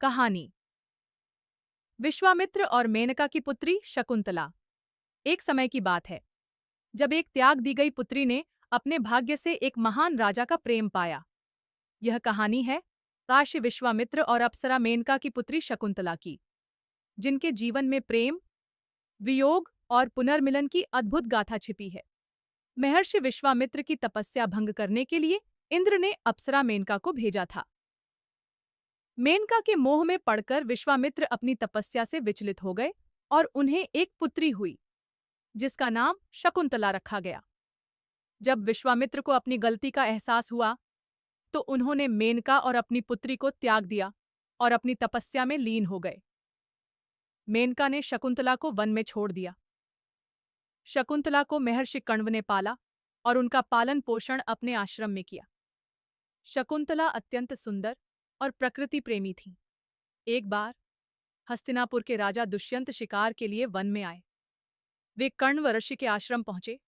कहानी। विश्वामित्र और मेनका की पुत्री शकुंतला। एक समय की बात है जब एक त्याग दी गई पुत्री ने अपने भाग्य से एक महान राजा का प्रेम पाया। यह कहानी है काशी विश्वामित्र और अप्सरा मेनका की पुत्री शकुंतला की, जिनके जीवन में प्रेम, वियोग और पुनर्मिलन की अद्भुत गाथा छिपी है। महर्षि विश्वामित्र की तपस्या भंग करने के लिए इंद्र ने अप्सरा मेनका को भेजा था। मेनका के मोह में पड़कर विश्वामित्र अपनी तपस्या से विचलित हो गए और उन्हें एक पुत्री हुई, जिसका नाम शकुंतला रखा गया। जब विश्वामित्र को अपनी गलती का एहसास हुआ, तो उन्होंने मेनका और अपनी पुत्री को त्याग दिया और अपनी तपस्या में लीन हो गए। मेनका ने शकुंतला को वन में छोड़ दिया। शकुंतला को महर्षि कण्व ने पाला और उनका पालन पोषण अपने आश्रम में किया। शकुंतला अत्यंत सुंदर और प्रकृति प्रेमी थी। एक बार हस्तिनापुर के राजा दुष्यंत शिकार के लिए वन में आए। वे कण्व ऋषि के आश्रम पहुंचे,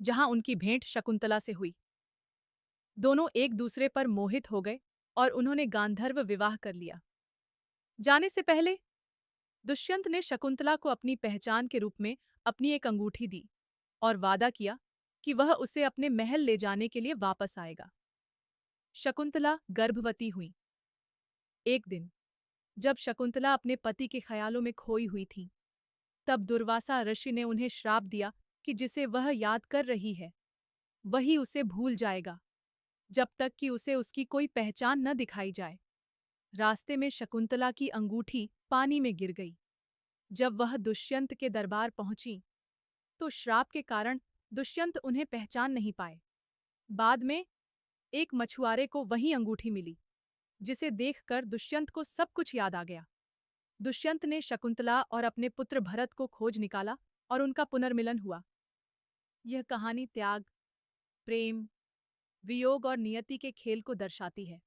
जहां उनकी भेंट शकुंतला से हुई। दोनों एक दूसरे पर मोहित हो गए और उन्होंने गांधर्व विवाह कर लिया। जाने से पहले दुष्यंत ने शकुंतला को अपनी पहचान के रूप में अपनी एक अंगूठी दी और वादा किया कि वह उसे अपने महल ले जाने के लिए वापस आएगा। शकुंतला गर्भवती हुई। एक दिन जब शकुंतला अपने पति के ख्यालों में खोई हुई थी, तब दुर्वासा ऋषि ने उन्हें श्राप दिया कि जिसे वह याद कर रही है, वही उसे भूल जाएगा, जब तक कि उसे उसकी कोई पहचान न दिखाई जाए। रास्ते में शकुंतला की अंगूठी पानी में गिर गई। जब वह दुष्यंत के दरबार पहुंची, तो श्राप के कारण दुष्यंत उन्हें पहचान नहीं पाए। बाद में एक मछुआरे को वही अंगूठी मिली, जिसे देखकर दुष्यंत को सब कुछ याद आ गया। दुष्यंत ने शकुंतला और अपने पुत्र भरत को खोज निकाला और उनका पुनर्मिलन हुआ। यह कहानी त्याग, प्रेम, वियोग और नियति के खेल को दर्शाती है।